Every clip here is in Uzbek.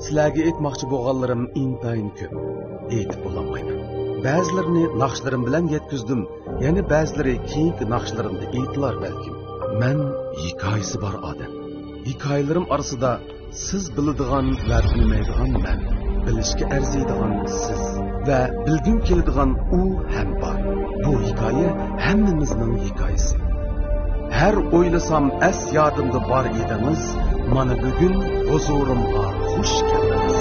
Sizlarga aytmoqchi bo'lganlarim intayin ko'p. Aytib bo'lolmayman. Ba'zilarini naqshlarim bilan yetkizdim, yana ba'zilari keyingi naqshlarimda aytdilar balkim. Men hikoyasi bor odam. Hikoyalarim orasida siz biladigan va bilmaydigan men, bilishga arziydigan siz va bilgim keladigan u ham bor. Bu hikoya hammamizning hikoyasi. Her o'ylasam as yodimda bor edingiz, mana bugun huzurimga xush keldingiz.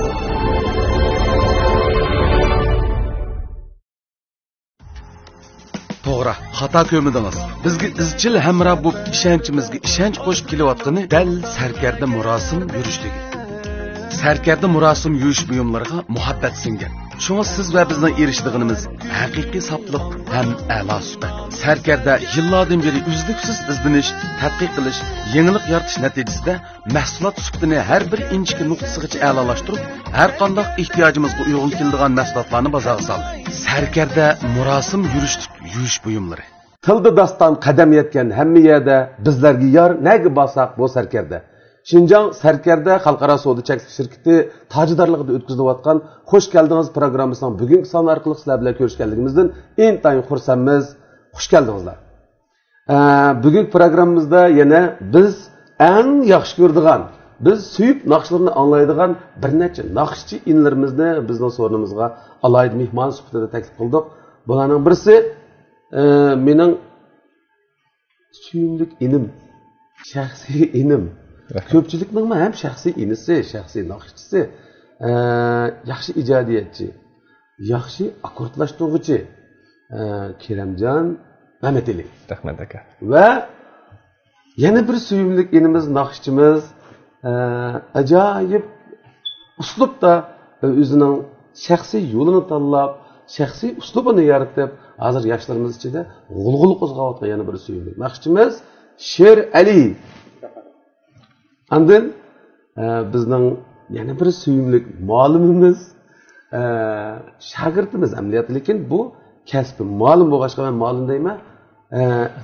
To'g'ri, xato ko'midingiz. Bizga izchil hamroh bo'lib ishonchimizga ishonch qo'shib kelayotgani dal sarkarda murosim yurishligi. Sarkarda murosim yurish buyumlariga muhabbat singan. Shunga siz va bizning erishdig'imiz haqiqiy sofliq ham a'lo sifat. Sarkarda yillardan beri uzluksiz izlanish, tadqiq qilish, yangilik yaratish natijasida mahsulot sifatini har bir inchki nuqtasigacha a'lolashtirib, har qanday ehtiyojimizga uyg'un keladigan mahsulotlarni bozorga soldi. Sarkarda murosim yurish buyumlari. Tilda doston qadam yetgan hamma yerda bizlarga yor nega bosak bu sarkarda. Şinjan Sarkarda Xalqaro savdo cheklanish shirkati tajidorligida o'tkazilayotgan Xo'sh keldingiz programmasining bugungi soni orqali sizlar bilan ko'rishganligimizdan intayin xursandmiz. Xush keldingizlar. Bugungi programmamizda yana biz eng yaxshi ko'radigan, biz suyib naqshlarni anglaydigan bir necha naqshchi inlarimizni bizning so'rinimizga alayda mehmon sifatida taklif qildik. Bularning birisi mening suyimlik inim, shaxsiy inim. Ko'pchilikning ham shaxsiy inisi, shaxsiy naqshchisi, yaxshi ijodiyatchi, yaxshi akkordlashtiruvchi Keramjon Mamatali. Rahmat aka. Va yana bir suyimlik inimiz, naqshchimiz ajoyib uslubda o'zining shaxsiy yo'lini tanlab, shaxsiy uslubini yaratib, hozir yoshlarimiz ichida g'ulg'ul qo'zg'ayotgan yana bir suyimlik naqshchimiz Sher Ali. Andın bizning yana bir suyimlik muallimimiz, shogirdimiz amaliyotda, lekin bu kasbi muallim bo'lg'achqa men muallim deyman,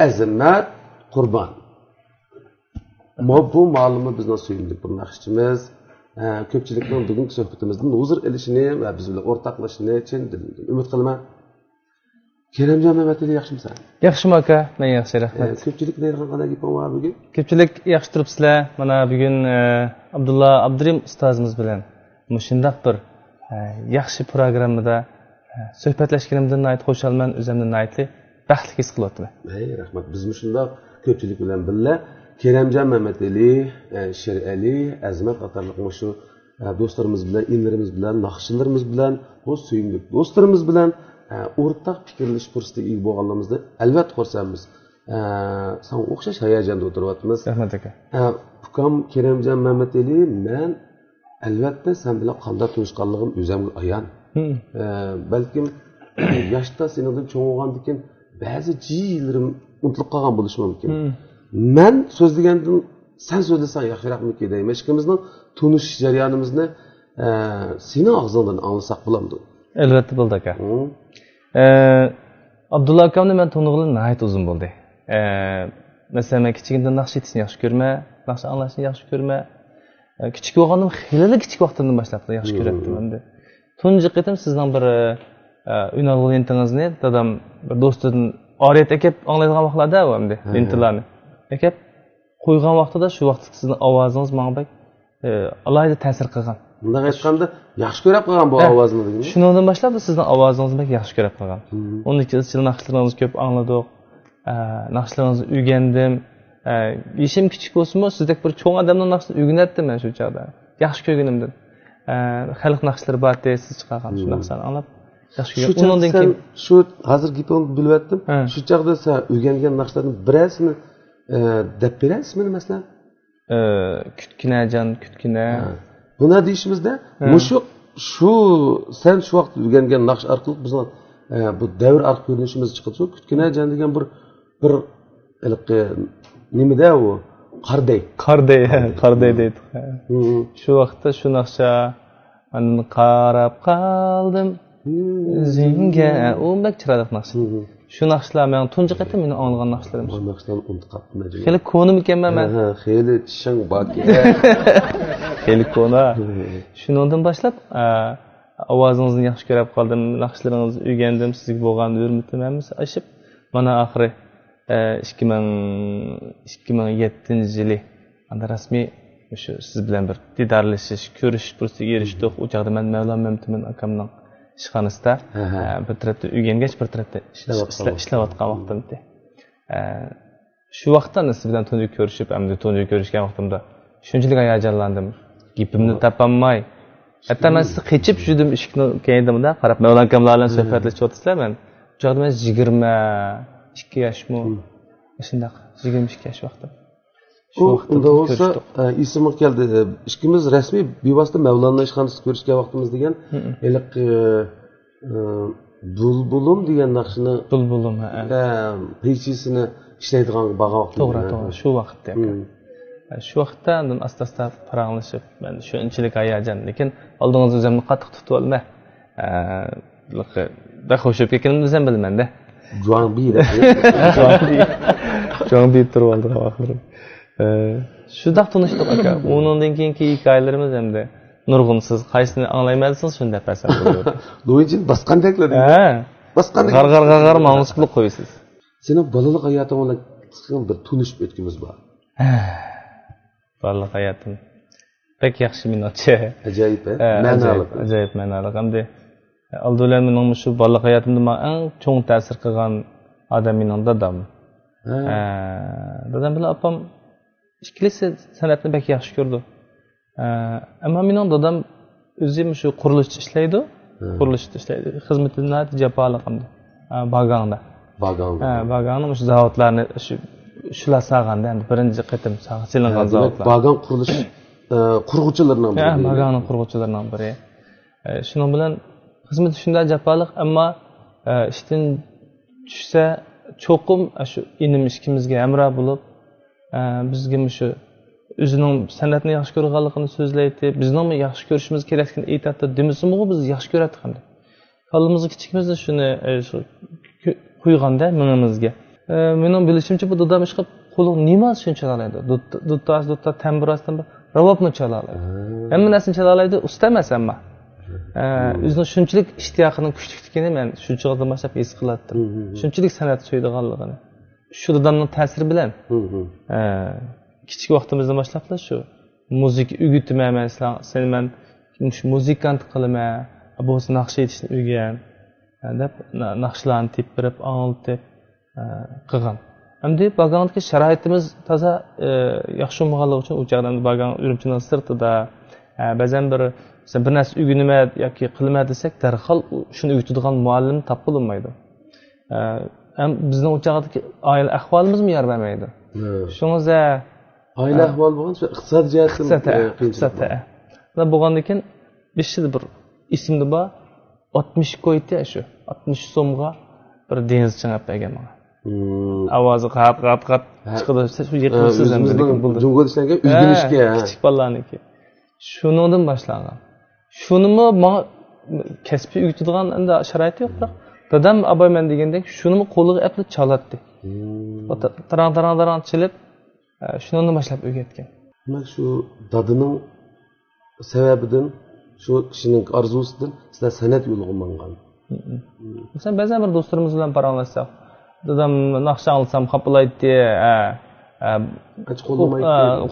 Azimat Qurbon. Bu muallimi bizning suyimlik bir naqshchimiz, ko'pchilikning bugungi suhbatimizdan huzur olishini va biz bilan o'rtoqlashishini uchun umid qilaman. Keramjon Mamatali, yaxshimisan? Yaxshimi aka? Men yaxshi, rahmat. Ko'pchilik deydigan qanday gap bor bugun? Ko'pchilik yaxshi turibsizlar. Mana bugun Abdulla Abdurim ustozimiz bilan shundoq bir yaxshi programmada suhbatlashganimdan xushalman, o'zimdan aytli baxtli his qilyapman. Rahmat. Biz shundoq ko'pchilik bilan birga Keramjon Mamatali, Sher Ali, Azimat qatorliq shu do'stlarimiz bilan, inlarimiz bilan, naqshchilarimiz bilan, bu suyimli do'stlarimiz bilan o'rtaq fikrlash fursatiga ega bo'lganligimizda albatta xursandmiz. Sen o'xshash hayajonda o'tiryapmiz. Rahmat aka. Ukam Keramjon Mamatali, men albatta sen bilan qanday tanishganligim o'zimga ayon. Balkim yoshda sendan cho'ng bo'lgandan keyin ba'zi jillarim unutilib qolgan bo'lishi mumkin. Men so'zlagandan sen so'zlasang yaxshiroqmi deyman. Ikkimizning tanishish jarayonimizni sening og'zingdan anglasak bo'lamdi. Albatta bo'ldi aka. Abdulla akamni men tanig'im nihoyat uzun bo'ldi. Masalan, men kichigimdan naqsh etishni yaxshi ko'rma, naqsh anglashni yaxshi ko'rma. Kichik bo'lgandim, xilali kichik vaqtimdan boshlab yaxshi ko'rardim endi. Tunji qitim sizning bir uynalg'intingizni dadam bir do'stidan oriyat akab anglaydigan vaqtlarda endi intilarni. Akab qo'ygan vaqtida shu vaqt sizning ovozingiz menga alohida ta'sir qilgan. Bunday aytganda yaxshi ko'rib qolgan bu ovozni degan. Shundan boshlab sizning ovozingizni yaxshi ko'rib qolgan. Onun uchun izchil naqshlaringizni ko'p angladik. Naqshlaringizni o'rgandim. Yeshim kichik bo'lsa-mu, sizdek bir cho'ng odamning naqshini o'rganatdim men shu chaqda. Yaxshi ko'rganimdan. Xalq naqshlari bor siz chiqargan shu naqshlarni anglab yaxshi ko'rgan. Undan keyin shu hozir gapimni bilyaptim. Shu chaqda sen o'rgangan naqshlarning birasini deb berasizmi masalan? Kutkina. Buna deyishimizda, shu sen shu vaqt o'rgangan naqsh orqali bizning bu davr orqali ko'rinishimiz chiqadi. Kutkinajan degan bir nimada u qarday deydi. Shu vaqtda shu naqsha men qarab qoldim o'zingga, u bak chiroyli naqsh. Shu naqshlar men tunji qatim meni anglagan naqshlarim. Bu naqshlarni unutib qoldim. Xeyli ko'nim ekanman men. Xeyli tishing bor. xeyli ko'na. Shundan boshlab ovozingizni yaxshi ko'rib qoldim, naqshlaringizni o'rgandim, sizga bo'lgan hurmatim hammasi oshib, mana oxiri 2007 yili anda rasmiy shu siz bilan bir didorlashish, ko'rishish fursatiga erishdik. U chaqda men Mavlon Mamtimin akamning ishxonasida bir tarafda o'rgangach, bir tarafda ishlayotgan vaqtim edi. Shu vaqtda siz bilan tunji ko'rishib, hamda tunji ko'rishgan vaqtimda shunchalik hayajonlandim. Gapimni topolmay, hatto men sizni qechib judim ishni keyindimda qarab Mavlon akamlar bilan suhbatlashib o'tirsizlar, men u chaqda men 22 yoshmi, shundaq 22 yosh vaqtim. Unda olsa isim keldi. İkimiz resmi bevosita Mavlonning ishxonasida ko'rishgan vaqtimiz degan iliq bulbulum degan naqshini bulbulum hechisini ishlaydigan baga vaqt. To'g'ri, shu vaqtda ekan. Shu vaqtda asta-asta paranglashib, men shunchalik hayajon, lekin oldingizda o'zimni qattiq tutib olma. Da xo'shib ketganimni o'zim bilmayman-da. Jo'ng bir turib oldi oxiri. Shundoq tanishdik aka. Undan keyingi hikoyalarimiz hamda nurg'unsiz qaysini anglaymadingiz shunda pasal bo'ldi. Do'yinchi basqandaklar. Basqandak. G'ar ma'nus qilib qo'yasiz. Sening balalik hayoting bilan bir tunishib o'tganimiz bor. Balalik hayotim pek yaxshi minotchi. Ajoyib, ma'noli. Ajoyib ma'noli. Hamda aldular mening shu balalik hayotimda men eng cho'ng ta'sir qilgan odam mening dadam. Dadam bilan opam ikkalasi san'atni bek yaxshi ko'rdi. Ammo mening dadam o'zim shu qurilishda ishlaydi. Qurilishda ishlaydi. Xizmatini jaboli qildi. Baganda. Baganda shu zavodlarni shular sag'anda, endi birinchi qatim sag'chilingan zavodlar. Bagan qurilish qurg'uvchilaridan biri. Baganda qurg'uvchilaridan biri. Shuning bilan xizmat shunday jaboli, ammo ishdan tushsa cho'qim shu inim ishimizga hamroh bo'lib, bizga shu o'zining san'atni yaxshi ko'rganligini so'zlaydi, bizning yaxshi ko'rishimiz kerakligini aytadi. Demisimi biz yaxshi ko'radi qanday. Qo'limizga kichikimizda shuni qo'yganda mingimizga. Mening bilishimcha bu dadam ish qilib qo'li nima shuncha chalaydi. Dutta tamburasdan ravobni chalaydi. Hamma narsani chalaydi, usta emas hamma. O'zining shunchalik ishtiyoqini kuchlikligini men shunchadan boshlab his qilardim. Shunchalik san'at so'ydiganligini. Shu dadamning ta'siri bilan kichik vaqtimizdan boshlab shu muzika o'rgatmayman, sen men muzikant qilma, bu naqsh aytishni o'rgan deb naqshlarni tepirib, anglitib qilgan. Hamda bagandagi sharoitimiz toza yaxshi bo'lganligi uchun u joydan bagan Urumchining sirtida ba'zan bir narsa o'rganma yoki qilma desak, darhol shuni o'rgatadigan muallim topilmaydi. Bizning o'chog'dagi oila ahvolimiz yar bermaydi. Shuningizda oila ahvoli bo'lgan, iqtisodiy jihatdan va bo'lgandan keyin beshida bir ismda bor 60 qo'ydi shu 60 so'mga bir dengiz changab bergan menga. Ovozi qap chiqdi, shu yiqilsiz bizning Jungoda ishlangan o'rganishga kichik bolalarniki. Shuningdan boshlangan. Shunimi menga kasbiy o'rgatadigan endi sharoit yo'q, biroq dadam aboyman degandek shuni qo'liga apli chalatdi. Tarang chilib shundan boshlab o'rgatgan. Demak shu dadining sababidan shu kishining orzusidan sizlar san'at yo'liga mangan. Masalan, ba'zan bir do'stlarimiz bilan paranglashsak, dadam naqsh olsam qapilaydi,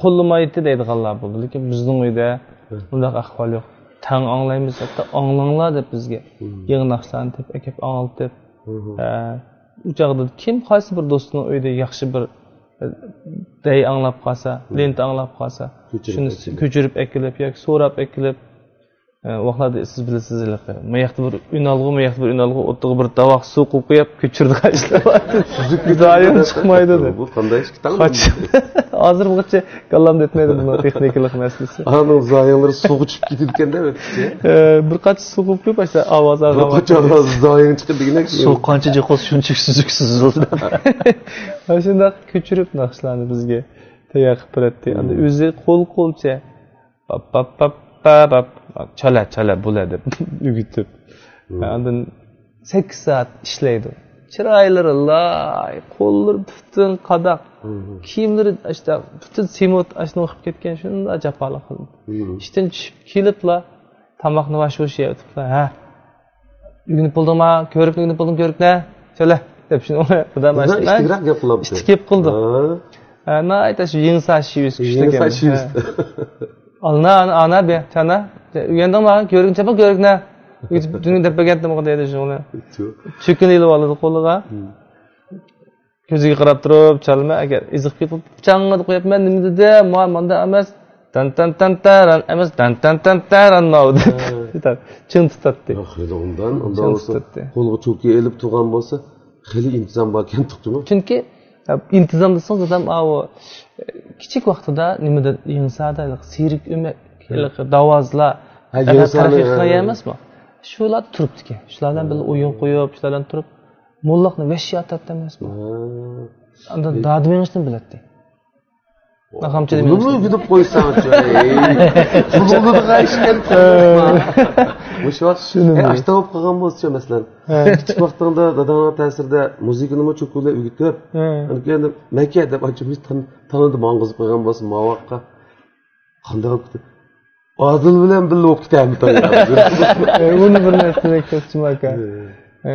qo'llamaydi deydiganlar bo'ldi. Lekin bizning uyda bunday ahvol yo'q. Tang anglaymiz, hatto anglanglar deb bizga yangi naqshlarni deb akib anglitib. U chog'da kim qaysi bir do'stining uyida yaxshi bir day anglab qolsa, lent anglab qolsa, shuni ko'chirib akilib yoki so'rab akilib vaqtlarda siz bilasizlar. Mayaqda bir unalg'i o'ttiga bir tovoq suv qo'yib qo'yib ko'chirdi ishlayapti. Zoyim chiqmaydi deb. Bu qanday ish kitan? Hozir buncha kallam etmaydi bu texnikalik masalasi. Ana zoyimlar suv ichib ketayotganda o'tdi. Bir qancha suv qo'yib qo'ysa ovoz bir qancha zoyim chiqdi degan. Suv qancha jiqos shuncha suzuksiz. Shunda ko'chirib naqshlarni bizga tayyor qilib beradi. Endi o'zi qo'lcha pap chala bo'ladi o'gitib. Undan 8 soat ishlaydi. chiroylari loy, qo'llari butun qadoq, kiyimlari işte butun semot ashuni o'qib ketgan, shunda jafoliq qildi. Ishdan tushib keliblar, tomoqni vash-vosh yeyotiblar. Ha. Uyg'onib bo'ldingmi? Ko'rib ko'riklar. Söyle. Deb shuni xudodan mashina. Ishtiroq gap qilibdi. Ishtikib qildi. Ana ayta shu yengsash kuchli. Ana be, sana uyandingmi? Ko'rinchapa ko'riklar. Dün deb bergandim o deydi shuni. Chekini ilib oladi qo'liga. Ko'ziga qarab turib, chalma agar iziq ketib, chang'ini qo'yapman, nima dedi? Manda emas. Tan emas, tan taran mavdi. Chin tutadi. Xeyli undan olsa qo'lga cho'ki elib turgan bo'lsa, xeyli intizom bor ekan tuqdimi? Chunki intizom desangiz odam o kichik vaqtida nimada yensada, siyrik o'mak, davozlar, tarafiq emasmi? Shular turibdi. Shulardan bir o'yin qo'yib, shulardan turib, mo'lloqni vashiyat emasmi? Unda dadmengishni biladi. Naqamchilik men. Nima gidib qo'ysan-chi? Qulluqni qayishgan. O'sha vaqt shuni ashtabib qolgan bo'lsa, masalan, kichik vaqtingda dadangning ta'sirida muzikani nima cho'kilib o'gitib, endi Makka deb ochib tanidi mang'izib qo'ygan bo'lsa, mavaqqa qanday qilib Adil bilan birga o'qib ketamiz. Uni bir narsaga ko'chim aka.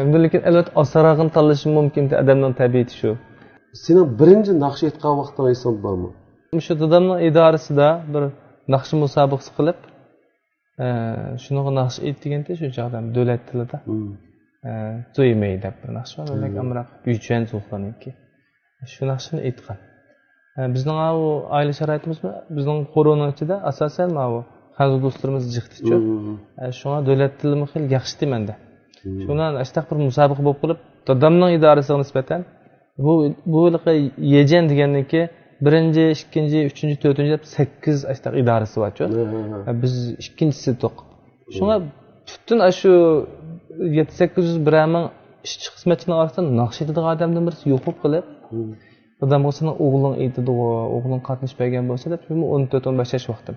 Endi lekin albatta osarog'ini tanlashi mumkin, odamning tabiati shu. Sening birinchi naqsh aytgan vaqting eson bormi? Shu dadamning idorasida bir naqsh musobaqasi qilib, shunaqa naqsh aytganda shu chaqda davlat tilida. To'ymay deb bir naqsh bor, lekin amroq Guychan so'xlaniki. Shu naqshni aytgan. Bizning o oila sharoitimizmi? Bizning qo'roning ichida asosan bu Hanzu do'stlarimiz jiqtichu. Shuna davlat tilimi xil yaxshi demanda. Shundan ashtaq bir musobaqa bo'lib qolib, dadamning idorasiga nisbatan bu yejan deganniki 1-chi, 2-chi, 3-chi, 4-chi deb 8 ashtaq idorasi borchu. Biz 2-chisi to'q. Shunga butun shu 7-800 birami ishchi xizmatchining orasidan naqsh etadigan odamdan birisi yo'qib qilib, dadam o'zini o'g'ling aytdi, o'g'ling qatnashmagan bo'lsa deb 14-15 yosh vaqtim.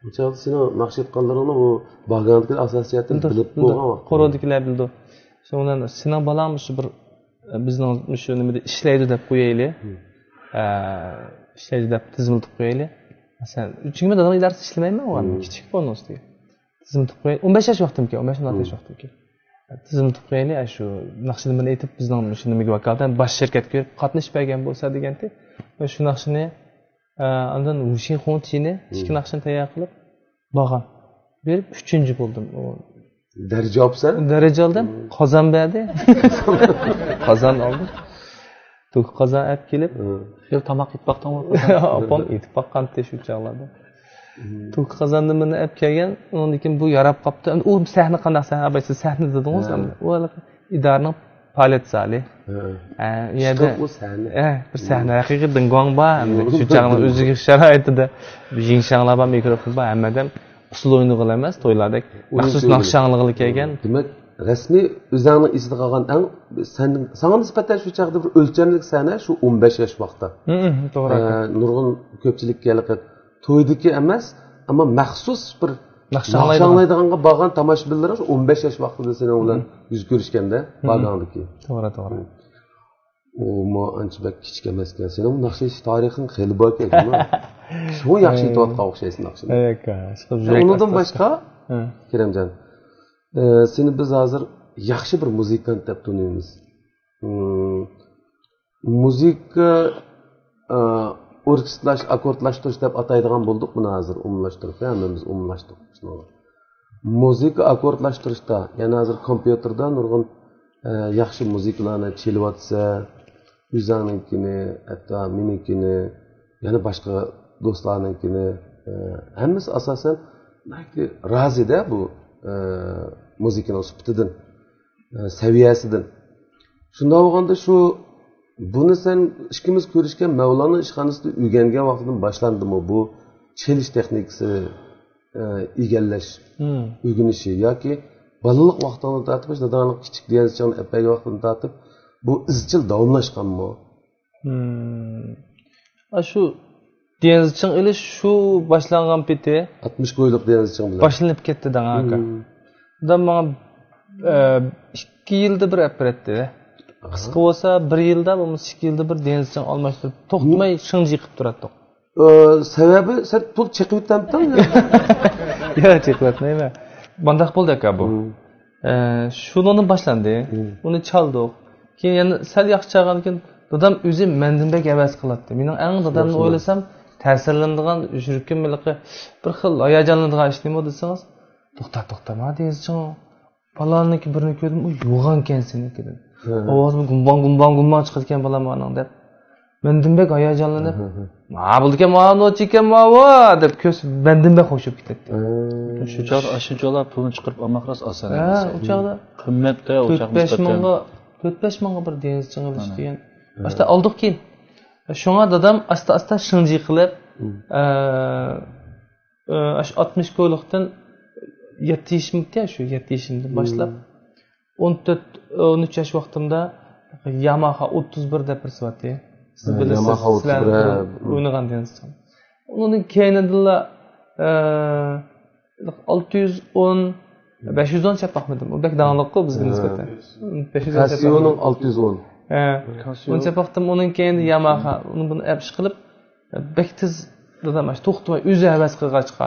O'chaqda seni naqsh etganlaringni bu bag'andagi asosiyatini bilib bo'lgan vaqt. Qo'rodikilar bildi. Shundan sening balang shu bir bizning shu nimada ishlaydi deb qo'yaylik. Ishlaydi deb tizimlab qo'yaylik. Masalan, chunki men dadam idorasida ishlamayman, o'g'lim kichik bo'lgan ustiga. Tizimlab qo'yaylik. 15 yosh vaqtimga, 15-16 yosh vaqtimga. Tizimlab qo'yaylik, shu naqshni bilan aytib bizning shu nimaga vakolatdan bosh shirkatga berib qatnashmagan bo'lsa deganda, shu naqshni andan Ushin Xonchini ikki naqshni tayyor qilib bo'lgan. Berib 3-chi bo'ldim. Daraja olsan? Daraja oldim. Qozon berdi. Qozon oldim. To'q qozon olib kelib, shu tomoq itpoqdan opam etib boqqan shu chog'larda. To'q qozonni meni olib kelgan, undan keyin bu yarab qopti. U sahna qanday sahna, abaysiz sahna dedingiz, u idoraning faoliyat zali. Yerda bir sahna haqiqiy dingong bor, shu chog'ning o'ziga sharoitida jinshanglar bor, mikrofon bor, hammadan usul o'yinlar emas, to'ylardek maxsus naqshanglig'i kelgan. Demak, rasmiy o'zingni esida qolgan eng sana nisbatan shu chog'da bir o'lchamlik sahna shu 15 yosh vaqtda. To'g'ri. Nurg'un ko'pchilikka to'ydiki emas, ammo maxsus bir naqshanglaydiganga borgan tomoshabinlar 15 yosh vaqtida seni bilan yuz ko'rishganda borgandiki. To'g'ri. O ancha bak kichik emas ekan. Sening bu naqsh tarixing xeyli bor ekan. Shu yaxshi aytayotgan o'xshaysan naqshni. Undan boshqa Keremjon, seni biz hozir yaxshi bir muzikant deb tanıymiz. Muzika orkestrash, akkordlashtirish deb ataydigan bo'ldik buni hozir umumlashtirib, hammamiz umumlashtirdik shuni. Muzika akkordlashtirishda, yana hozir kompyuterda nurg'un yaxshi muzikalarni chelayotsa, o'zingnikini, hatto menikini, yana boshqa do'stlarnikini, hammasi asosan razida bu muzikaning sifatidan, saviyasidan. Shunda bo'lganda shu buni sen ikkimiz ko'rishgan Mavlona ishxonasida o'rgangan vaqtdan boshlandimi bu chelish texnikasi egallash, o'rganishi yoki balaliq vaqtdan tortib, dadangning kichik diyazchani apaga vaqtdan tortib bu izchil davomlashganmi? Shu diyazching ilish shu boshlangan peti 60 qo'yliq diyazching bilan boshlanib ketdi danga aka. Dadam menga 2 yilda bir apparatda qisqa bo'lsa 1 yilda bo'lmasa 2 yilda bir dengizchini almashtirib to'xtamay shinji qilib turadi. Sababi sen to'liq chiqib o'tdingmi? Yo'q, chiqib o'tmayman. Bunday bo'ldi aka bu. Shundan boshlandi. Uni chaldik. Keyin yana sal yaxshi chalgan keyin dadam o'zi mendinbek avaz qiladi. Mening eng dadamni o'ylasam ta'sirlanadigan yurikimliqi bir xil hayajonlanadigan ish nima desangiz, to'xtama dengizchi. Balonniki birini ko'rdim, u yo'g'on ekan seniki dedi. Ovozi gumbon chiqayotgan balam aning deb. Mendinbek hayajonlanib, "Ma bo'ldi-ekan, ma noch ekan, ma deb ko'z mendinbek qo'shib ketdi. Shu joylar pulni chiqarib olmoqras oson emas. Ha, u chog'da qimmatda o'chaq 4-5 mingga bir dengizchiga bilish degan. Boshda oldik keyin. Shunga dadam asta shinji qilib, 60 ko'liqdan 7 yashimga shu 7 yashimdan boshlab 14-13 yosh vaqtimda Yamaha 31 deb bir sifatda siz bilasiz sizlar o'ynagan dengizchi. Undan keyinda 610 510 chapaqmadim. U bek danglikku bizga nisbatan. 510 Cassio'ning 610. O'n chapaqdim, undan keyin Yamaha uni buni apish qilib bek tez dadam to'xtamay o'zi havas qilg'achqa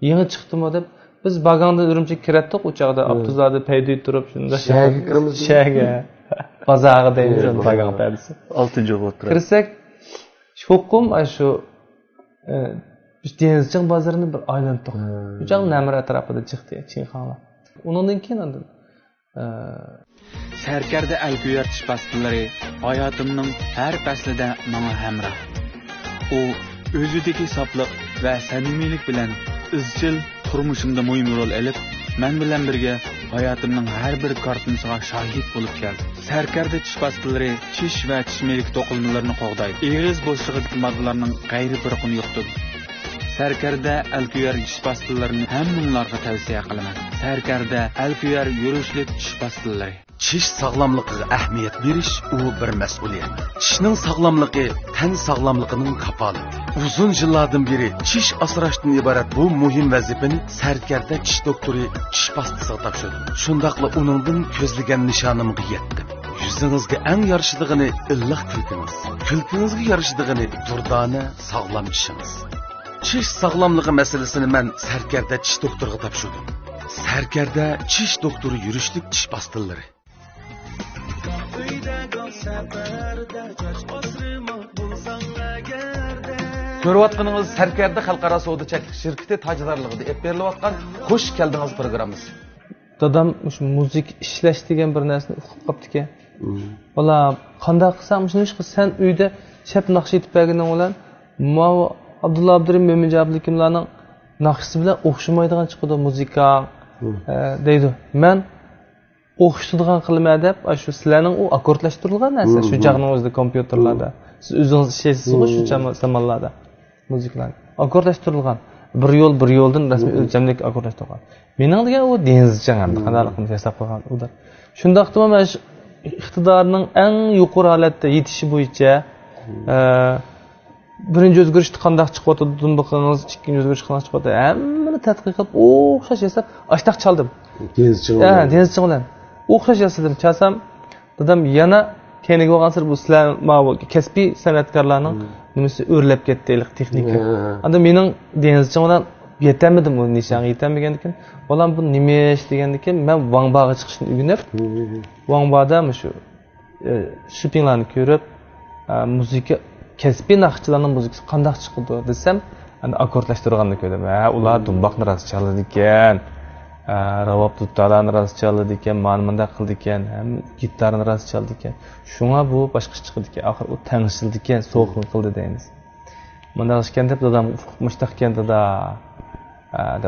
yangi chiqdimi deb biz baganda Urumchiga kiratdik, u chog'da Abduzada paydo turib shunda shaga kiramiz. Shaga bozorga deymiz bagan paydasi. 6-o'tdi. Kirsak sho'qim shu biz dengizchiq bozorini bir aylandik. U chog' Namir atrofida chiqdi, Chinxonlar. Undan keyin Sarkarda Alkuyar tishbastillari hayotimning har faslida menga hamroh. U o'zidagi sofliq va samimiylik bilan izchil turmushimda muhim rol olib, men bilan birga hayotimning har bir kortinisiga shohid bo'lib keldi. Sarkarda tishbastillari tish va tishmelik to'qilmalarini qo'g'daydi. Eg'iz bo'shlig'idagi moddalarning g'ayri bir quni yo'qdir. Sarkarda Alkuyar tishbastillarini hammanglarga tavsiya qilaman. Sarkarda Alkuyar yurishlik tishbastillari. Tish sog'lomligiga ahamiyat berish u bir mas'uliyat. Tishning sog'lomligi tan sog'lomligining kafolati. Uzun yillardan beri tish asrashdan iborat bu muhim vazifani Sarkarda tish doktori tish pastasiga topshirdi. Shundaqla uningdan ko'zlagan nishonimga yetdim. Yuzingizga eng yarashidigini illiq kulkingiz. Kulkingizga yarashidigini durdona sog'lom tishingiz. Tish sog'lomligi masalasini men Sarkarda tish doktoriga topshirdim. Sarkarda tish doktori yurishlik tish pastillari. Ko'rayotganingiz Sarkarda xalqaro savdo cheklik shirkati tajdarligida olib berilayotgan xush keldingiz programmasi. Dadam shu muzik ishlash degan bir narsani o'qib qopti-ki. Bola, qanday qilsam shuni ish qilsan uyda chap naqsh etib berganing bilan Abdulla Abdurim Mo'minjoblikimlarning naqshisi bilan o'xshamaydigan chiqadi muzika deydi. Men o'xshatadigan qilma deb, shu sizlarning u akkordlashtirilgan narsa, shu chaqning o'zida kompyuterlarda. Siz o'zingiz ishlaysiz shu zamonlarda muzikalar akkordlashtirilgan. Bir yo'ldan rasmiy o'lchamlik akkordlashtirilgan. Mening degan u dengizchi hamda qanaqligini hisob qilgan u da. Shundaqmi men iqtidorning eng yuqori holatda yetishi bo'yicha birinchi o'zgarishni qanday chiqyotganini biqingiz, ikkinchi o'zgarish qanday chiqyapti, hammani tadqiq qilib o'xshash yasab ashtaq chaldim. Dengizchi bilan o'xshash yasadim. Chasam dadam yana keyingi bo'lgan sir bu sizlar kasbiy san'atkorlarning nimasi o'rlab ketdilik texnika. Anda mening dengizchi bilan yetamadim u nishonga yetamagan ekan. Bolam bu nima ish degandan keyin men Vangbog'ga chiqishni o'rganib, Vangbog'da shu shipinglarni ko'rib, muzika kasbiy naqshchilarning muzikasi qanday chiqdi desam, akkordlashtirganini ko'rdim. Ular dumboqni rost chaladi ekan, ravob duttalarni rost chaladi ekan, mana qildi ekan, gitarani rost chaldi ekan. Shunga bu boshqa chiqdi ekan. Oxir u tangshildi ekan, so'qin qildi deymiz. Mana ishkan deb dadam mushtahkan da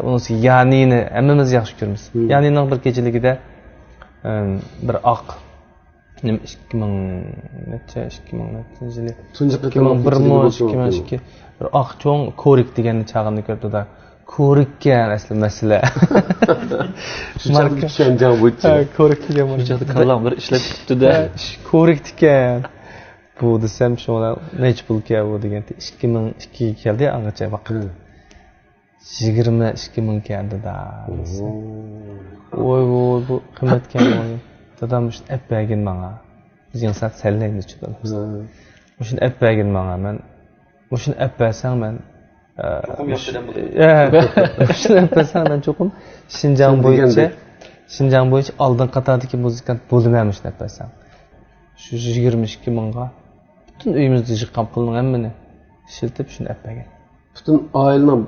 unisi Yanini hammamiz yaxshi ko'ramiz. Yanining bir kechiligida bir oq 2002 bir oq cho'ng ko'rik deganni chaqimni ko'rdi-da. Ko'rikkan asli masala. Shunchalik tushungan bo'yicha. Ko'rik degan Shunchalik kallam bir ishlab tutdi-da. Ko'rik ekan. Bu desam shunlar nech pulga bu degan 2002 ga keldi angacha vaqt. 22 ming keldi-da. Voy bu qimmatga dadam apagin menga. bizning saat sallaymiz chiqadi o'shani olib bergin menga men o'shani olib bersang men o'shani olib bersang men cho'qim Shinjang bo'yicha oldin qatordagi muzikant bo'lmaymish deb bersam shu 22 mingga butun uyimizni yiqqan pulning hammani shiltib shuni olib bergan butun oilaning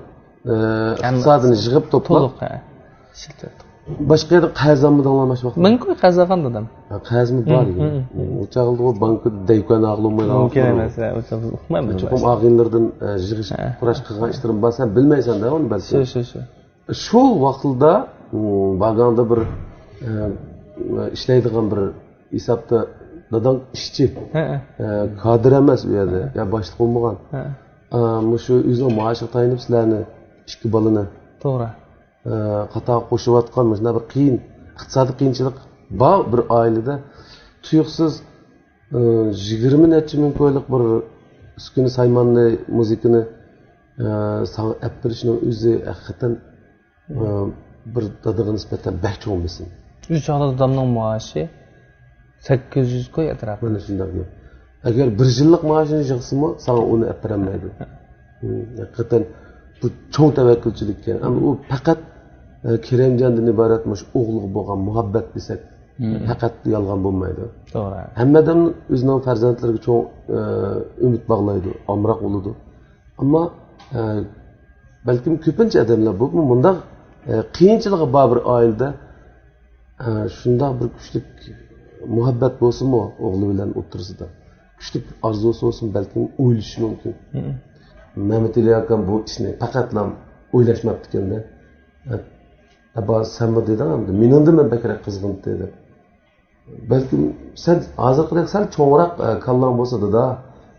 iqtisodini yig'ib to'plab to'liq shiltib boshqa yerda qarzamidinglar mana shu vaqtda mumkin qarzag'an dedim qarzmi bor o'chaqildi u bankda daykan ag'lamaydi mumkin emas uqmayman cho'qim og'inlardan yig'ish qurash qilgan ishlarim bor sen bilmaysan-da uni balki shu vaqtda baganda bir ishlaydigan bir hisobda dadam ishchi kadr emas u yerda ya boshliq bo'lmagan shu o'zi maoshi tayinib sizlarni ikki bolani to'g'ri qator qo'shayotgan mana bir qiyin iqtisodiy qiyinchilik bor bir oilada tuyuqsiz 20 necha ming ko'yliq bir uskuni saymanni muzikani sana olib berishning o'zi haqiqatan bir dadaga nisbatan bahch bo'lmasin shu chog'da dadamning maoshi 800 ko'y atrofida mana shunday agar bir yillik maoshini yig'simi sana uni olib berolmaydi haqiqatan bu cho'ng tavakkulchilikka ama u faqat Kerimjondan iborat mush o'g'liga bo'lgan muhabbat desak faqat yolg'on bo'lmaydi to'g'ri hammadan o'zining farzandlariga cho'ng umid bog'laydi omroq bo'ladi ammo balkim ko'pincha odamlar bu bundoq qiyinchiligi bor bir oilada shundoq bir kuchli muhabbat bo'lsinmi o'g'li bilan o'tirsida kuchli orzusi bo'lsin balkim o'ylashi mumkin Mehmet Ali akam bu ishni faqatlam o'ylashmabdi ekanda sanmi dedi meningda men bakrak qizg'in dedi balkim sen hozirgidek sal cho'ngroq kallang bo'lsa da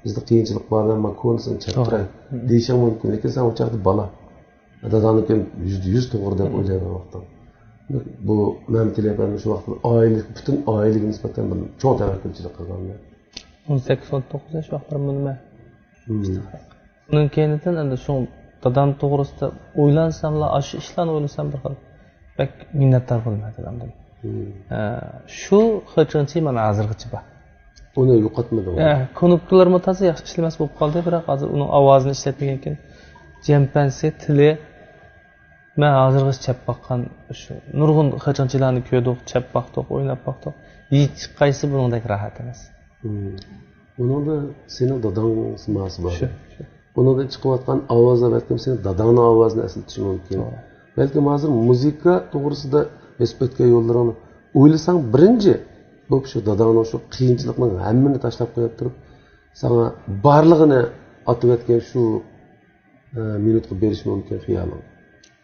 bizda qiyinchilik bor man ko'nsini chaqtiray deyishim mumkin lekin sen o'chaqda bola dadamniki %100 to'g'ri deb o'ylagan vaqtda bu Mehmet Ali akam shu vaqtda oila butun oilaga nisbatan bir cho'ng tavakkulchilik qilganlar 18-19 yosh vaqtlarim nima undan keyinidan endi shu dadam to'g'risida o'ylansamlar shu ishlarni o'ylasam bir xil bak minnatdor bo'lmaydi dadamdan shu hechqancha mana hozirgacha bor uni yo'qotmadi knopkalar motasi yaxshi ishlamas bo'lib qoldi biroq hozir uning ovozini ishlatmagan ekan jampansi tili men hozirgacha chap boqqan shu nurg'un hechqanchalarni ko'rdik chap boqdik o'ynab boqdik hech qaysi buningdek rohat emas buningda sening dadang simasi bor buningda chiqayotgan ovozlar balkim sening dadangni ovozini eslatishi mumkin balkim hozir muzika to'g'risida bosib o'tgan yo'llarini o'ylasang birinchi bu shu dadangni shu qiyinchilikni hammani tashlab qo'yib turib sana barlig'ini otib o'tgan shu minutga berish mumkin xiyoling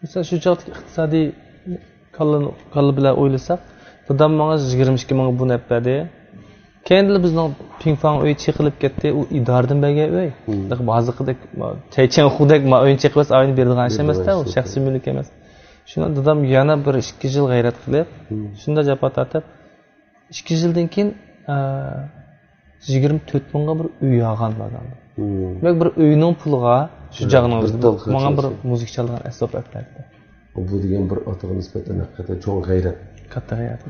masalan shu joyda iqtisodiy kalla bilan o'ylasak dadam menga 22 ming buni olib berdi keyin bizning pingfang uy chiqilib ketdi u idoradan bergan uy hozirgidek chaychan xudek uyni chiqib oyni beradigan ish emasda u shaxsiy mulk emas shuni dadam yana bir 2 yil g'ayrat qilib shunda jafo tortib 2 yildan keyin 24 mingga bir uy olgan dadam demak bir uyning puliga shu jag'ni menga bir muzika chalgan asob aytdi bu degan bir otaga nisbatan haqiqatan cho'ng g'ayrat katta g'ayrat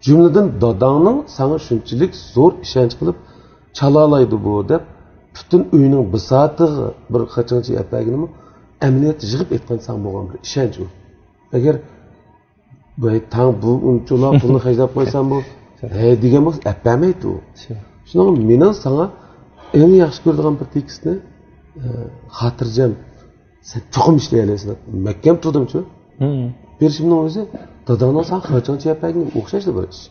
jumladan dadangning sana shunchalik zo'r ishonch qilib chalalaydi bu deb butun uyning bisotiga bir qachoncha apaginimi amaliyot yig'ib aytgan san bo'lgan bir ishonch u agar bu unchalar pulni hajlab qo'ysam bu degan bo'lsa apamaydi u shuning meni sana eng yaxshi ko'radigan bir tekstni xotirjam sen cho'qim ishlay olasan mahkam turdimchu berishimning o'zi dadangni san qachoncha apaging o'xshashdi bir ish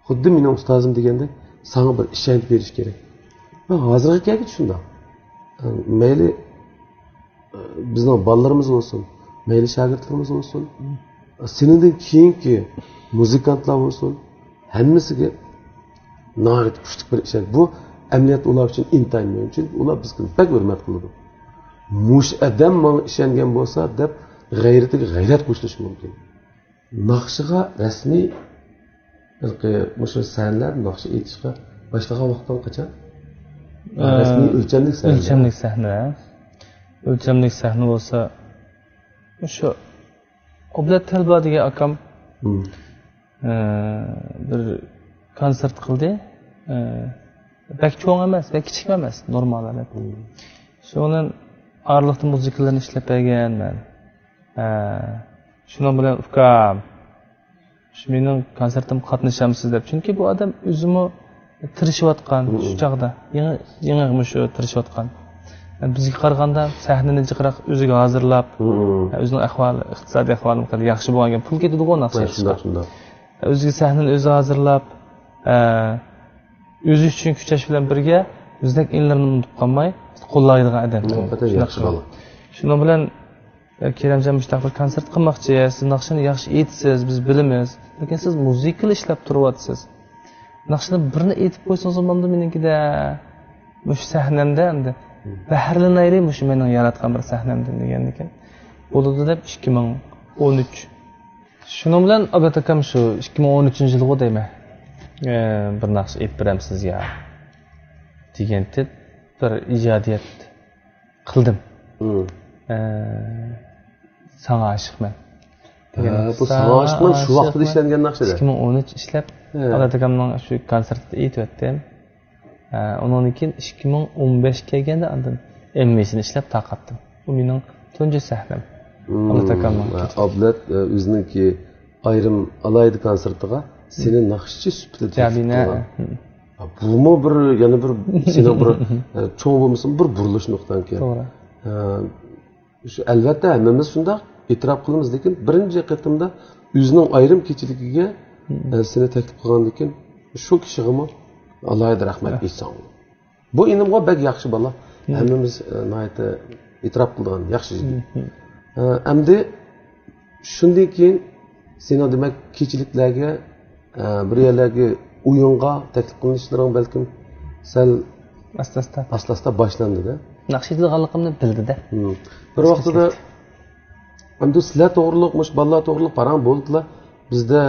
xuddi mening ustozim deganda sana bir ishonch berish kerak hozirgi kerak shundoq mayli bizning bolalarimiz bo'lsin mayli shogirdlarimiz bo'lsin seningdan keyingi muzikantlar bo'lsin hammasiga nihoyat kuchli bir ishonch bu amaliyot ular uchun intayin men uchun ular bizga pek hurmat qiladi mush odam menga ishongan bo'lsa deb g'ayratiga g'ayrat qo'shish mumkin naqshiga rasmiy shu sanlar naqshi aytishga boshlagan vaqtdan qachon rasmiy o'lchamlik sahna bo'lsa shu Oblat Talba degan akam bir konsert qildi bak cho'ng emas, bak kichik emas, normal alat. Shundan arliqli muzikalarni ishlab berganman. Shuning bilan ukam shu mening konsertim qatnashamsiz deb. Chunki bu odam o'zimi tirishayotgan shu chaqda, yangi shu tirishayotgan. Bizga qaraganda sahnani jiqroq o'ziga hozirlab, o'zining ahvoli, iqtisodiy ahvoli yaxshi bo'lgan, pul ketadigan narsa. O'ziga sahnani o'zi hozirlab, o'zi uchun kuchash bilan birga bizdek inlarni unutib qolmay, qo'llaydigan odam. Shuning bilan Keramjon mushtaq bir konsert qilmoqchi, siz naqshni yaxshi aytasiz, biz bilamiz. Lekin siz muzikal ishlab turyapsiz. Naqshni birini aytib qo'ysangiz bo'lmadi menikida. Mush sahnamda endi baharlanayli mush mening yaratgan bir sahnamda degan ekan. Bo'ldi deb 2013. Shuning bilan Ogat akam shu 2013-yilga deyman. Bir naqsh aytib beram sizga degan bir ijodiyat qildim. Sana aşıqman. Bu sana aşıqman şu vaqtda ishlangan naqshda. 2013 ishlab, Ogat akamning shu konsertida aytib ondan keyin 2015 kelganda andan MV'sini ishlab taqatdim. Bu mening tunji sahnam. Ogat akamning. Ablat o'ziniki ayrim alaydi konsertiga seni naqshchi sifatida taklif bu bir yana bir seni bir cho'ng bo'lmasin bir burilish nuqtan keyin. To'g'ri. Şu albatta hammamiz shunday e'tirof qilamiz, lekin birinchi qatimda o'zining ayrim kechiligiga seni taklif qilgandan keyin shu kishiga alohida rahmat aytsan. Bu enimga bak yaxshi bola. Hammamiz nihoyatda e'tirof qilgan yaxshi yigit. Endi shundan keyin seni demak kechiliklarga bir yerlarga o'yinga taklif qilishlaring balkim sal asta boshlandi-da. Naqshidilganligimni bildi-da. Bir vaqtida endi sizlar to'g'riliqmish, bolalar to'g'riliq parang bo'ldilar. Bizda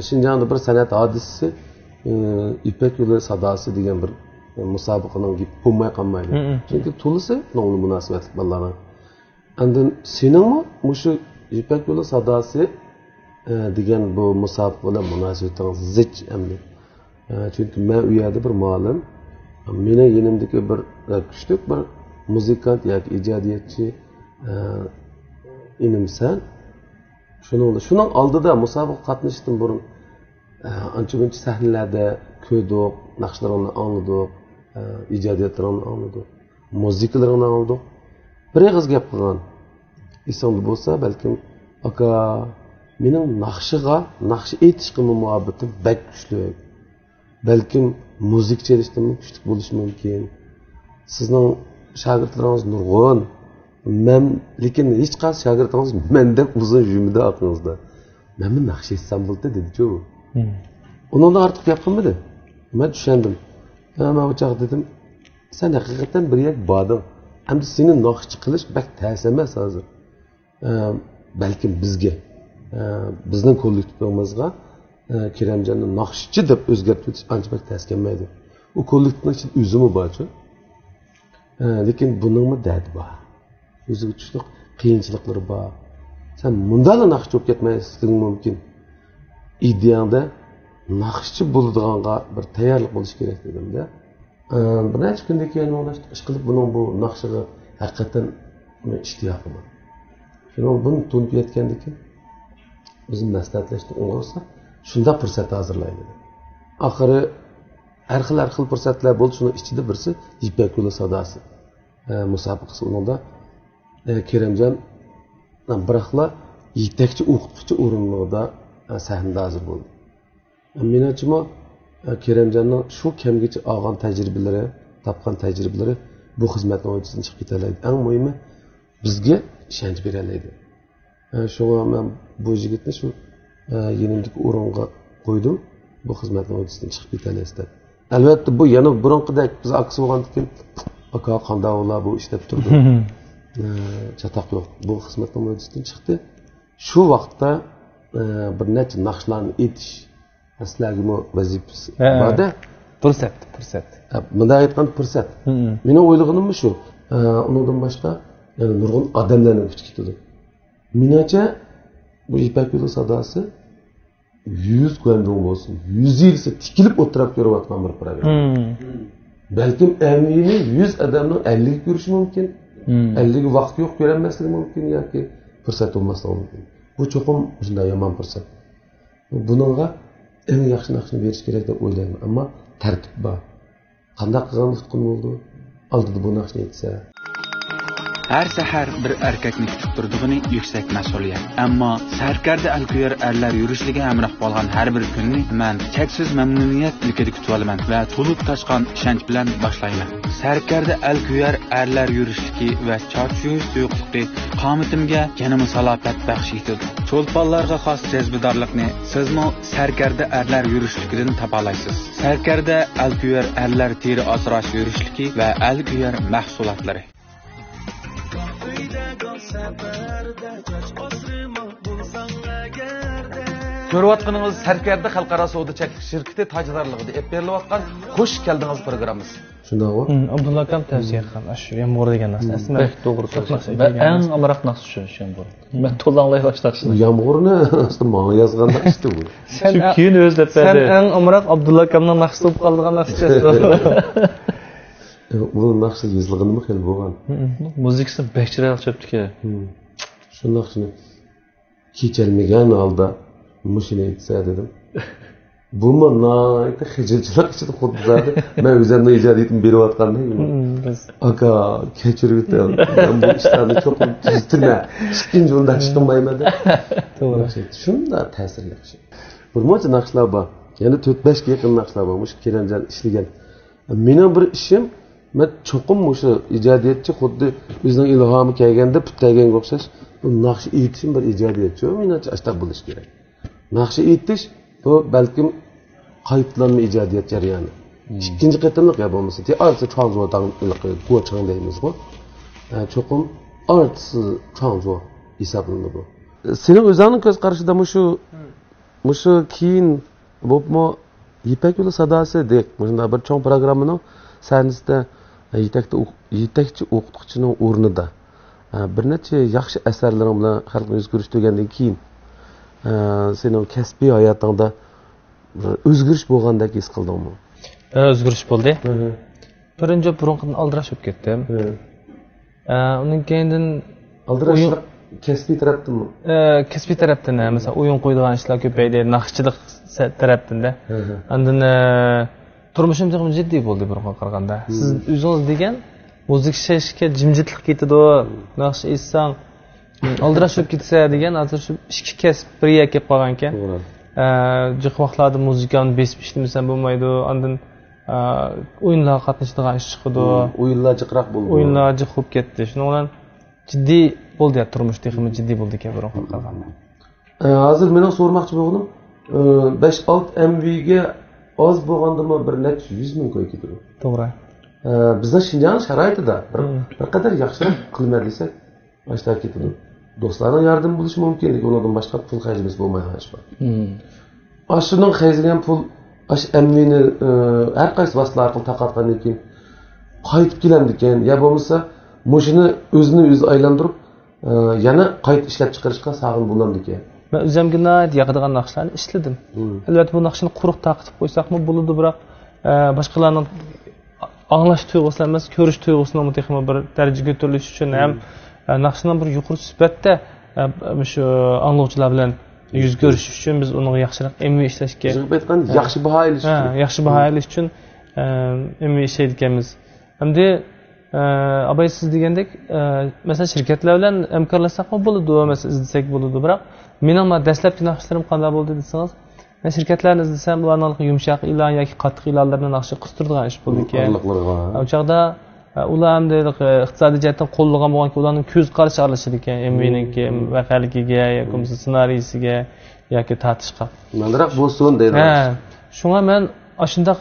Shinjongda bir san'at hodisasi İpek Yo'li sadosi degan bir musobaqaning bo'lmay qolmaydi. Chunki to'lisi no'li munosabatli bolalar. Endi seningmi mushu İpek Yo'li sadosi degan bu musobaqa bilan munosabatingiz zich endi. Chunki men u yerda bir muallim, meni yenimdagi bir kuchli bir muzikant yoki ijodiyatchi inimsan. Shuning oldida musobaqa qatnashdim burun. Ancha-muncha sahnalarda ko'rdik, naqshlarini angladik, ijodiyatlarini angladik, muzikalarni angladik. Bir og'iz gap qilgan. Esingda bo'lsa, balkim aka mening naqsh aytishga muhabbatim bak kuchli. Balkim muzik chalishda kuchli bo'lishi mumkin. Sizning shogirdlaringiz nurg'un. Lekin hech qaysi shogirdingiz mendan uzun yumida aqlingizda. Men naqsh aytsam bo'ldi dedi-ku. Ondan artık yapılmadı. Ben düşündüm. Ben uçak dedim. Sen hakikaten bir yer badın. Hem de senin nakşçı kılış bek ters emez hazır. Belki bizge. Bizden kollektifimizga Keramjon'un nakşçı deb özgertip anca bek ters gelmeydi. O kollektifin için üzümü bağcı. Lekin bunun mu derdi var. Özü güçlük, kıyınçılıkları var. Sen mundala nakşçı olup gitmeysin mümkün. İdeanda naqshchi bo'ladiganga bir tayyorlik bo'lish kerak dedim-da. Bir necha kundan keyin o'ylashdik, ish qilib buning bu naqshiga haqiqatan ishtiyoqi bor. Shuni buni tunib yetgandan keyin bizim maslahatlashdik o'ng'irsa, shunda fursat hozirlaydi. Oxiri har xil fursatlar bo'ldi, shuni ichida birisi İpek Yo'li sadosi musobaqasi. Unda Keramjon biroqla yetakchi o'qituvchi o'rinligida sahnada hozir bo'ldi. Menimcha Keramjonning shu kamgacha olgan tajribalari, topgan tajribalari bu xizmatning o'yinchisidan chiqib ketalaydi. Eng muhimi bizga ishonch beralaydi. Shunga men bu yigitni shu yenimdagi o'ringa qo'ydim. Bu xizmatning o'yinchisidan chiqib ketalaydi deb. Albatta bu yana burunqidek biz aksi bo'lgandan keyin aka qanday ular bu ishlab turdi. Chatoq yo'q. Bu xizmatning o'yinchisidan chiqdi. Shu vaqtda bir necha naqshlarni aytish sizlarga vazifasi borda. Fursat. Bunday aytgan fursat. Meni o'ylaganimmi shu. Undan boshqa yana nurg'un odamlarni kuch ketdi. Menimcha bu İpek Yo'li sadosi 100 koyandığım olsun, 100 yılsa tikilip oturup görüvatkan bir program. Belki emini 100 adamın 50 görüşü mümkün. 50 vakti yok göremezliği mümkün ya ki fırsat olmazsa mümkün. Bu çokum şunday yaman fırsat. Bununla en yaxşı veriş gerek dep oylayman, ama tertip var. Qanday qilgan tutqun bo'ldi? Oldida bu naqshni aytsa. Her sahar bir erkekni kutib turdig'ini yuksak mas'uliyat. Ammo sarkarda alkuyar erlar yurishligi hamroh bo'lgan har bir kunni men cheksiz mamnuniyat ilkida kutib olaman va to'lib toshgan ishonch bilan boshlayman. Sarkarda alkuyar erlar yurishligi va charchuyish tuyuqligi qomatimga yanama salofat baxsh etadi. Cho'lponlarga xos jazbidorlikni sizmi sarkarda erlar yurishligidan topalaysiz. Sarkarda alkuyar erlar teri asrash yurishligi va alkuyar mahsulotlari. Ko'rayotganingiz Sarkarda xalqaro savdo cheklik shirkati tajdarligida ep berilayotgan Xush keldingiz programmasi. Shundaqmi? Abdulla akam tavsiya qilgan shu yomg'ir degan narsa. Asli to'g'ri to'g'ri. Va eng amroq naqsh shu yomg'ir. Men to'lanlay boshlashdim. Yomg'irni asli menga yozgan naqshdi bu. Shu keyin o'zlab berdi. Sen eng amroq Abdulla akamning naqshi bo'lib qolgan naqshchasi. Bu naqshi yozilganmi xil bo'lgan. Muzikasi bekchiroq chopdiki. Shu naqshni kechalmagan holda mushuni aytsa dedim. Bu menayta xijilchilik ichida xuddi zadi men o'zimni ijodiyatim berayotganda biz aka kechirib o'tdim. Men bu ishlarni cho'qim tuztirma. Ikkinchi yo'lda chiqmayman deb. To'g'ri. Shunda ta'sirli kishi. Bir mo'cha naqshlar bor. Yana 4-5 ga yaqin naqshlar bor. Mush keranjal ishlagan. Mening bir ishim men cho'qim o'sha ijodiyatchi xuddi o'zining ilhomi kelganda putaganga o'xshash bu naqsh aytishim bir ijodiyatchi. Menimcha ashtaq bo'lish kerak. Naqsh aytish bu balkim qaytlanma ijodiyat jarayoni. İkinci qatimliq ya bo'lmasa, artsı 创作当过程deymiz bu. Cho'qim artsı 创作 hisoblanadi bu. Sening o'zingning ko'z qarashida mushu keyin bo'pmi Ipak yo'li sadosi deb mana bir cho'ng programmaning sahnesida yetakchi o'qituvchining o'rnida bir necha yaxshi asarlaring bilan xalqqa yuz ko'rsatgandan keyin sening kasbiy hayotingda o'zgarish bo'lgandek his qildingmi? O'zgarish bo'ldi. Birinchi burunqdan aldirash bo'lib ketdim. Undan keyin aldirash kasbiy tarafdanmi? Kasbiy tarafdan, masalan, o'yin qo'yadigan ishlar ko'paydi, naqshchilik tarafdan-da. Undan turmushim ham jiddiy bo'ldi burunga qaraganda. Siz o'zingiz degan muzik ishga jimjitlik ketadi, naqsh eshitsang aldirash bo'lib ketsa degan, hozir shu ikki kasb birga kelib qolgan ekan. Jiq vaqtlarda muzikani besib ishlamasam bo'lmaydi. Ondan o'yinlarga qatnashadigan ish chiqadi. O'yinlar jiqroq bo'ldi. O'yinlar jiq bo'lib ketdi. Shuning bilan jiddiy bo'ldi, turmush texmi jiddiy bo'ldi ekan burunga qaraganda. Hozir men so'rmoqchi bo'ldim. 5-6 MV ga oz bo'lgandimi bir necha 100 ming qo'yib ketdi. To'g'ri. Bizning Shinjang sharoitida bir qadar yaxshiroq qilma desak, boshlanib ketdi. Do'stlarning yordam bo'lishi mumkin, lekin ulardan boshqa pul xarajimiz bo'lmaydi. Ashuning xarajlagan pul MVni har qaysi vositalar orqali taqatgandan keyin qaytib kelamdi ekan, ya bo'lmasa mashina o'zini o'zi aylantirib yana qayt ishlab chiqarishga sog'in bo'lamdi ekan. Men o'zimga yoqadigan naqshlarni ishladim. Albatta bu naqshni quruq taqitib qo'ysaqmi bo'ladi, biroq boshqalarning anglash tuyg'usidan emas, ko'rish tuyg'usini mutlaqo bir darajaga ko'tarilish uchun ham naqshning bir yuqori sifatda shu anglovchilar bilan yuz ko'rish uchun biz uni yaxshiroq MV ishlashga, yaxshi baho olish uchun, yaxshi baho olish uchun MV ishlayotganmiz. Hamda abay siz degandek, masalan shirkatlar bilan hamkorlashsaqmi bo'ladi, masalan izlasak bo'ladi, biroq mening dastlabki naqshlarim qanday bo'ldi desangiz, men shirkatlarni izlasam, ularning yumshoq e'lon yoki qattiq e'lonlarni naqsha qistiradigan ish bo'ldi ekan. O chaqda ular ham iqtisodiy jihatdan qo'llagan bo'lganki, ularning ko'z qarashi aralashadi ekan, MV'ninki vaqaligiga yoki ssenariysiga yoki tatishqa. Mandaroq bo'lsin deydi. Shunga men shunday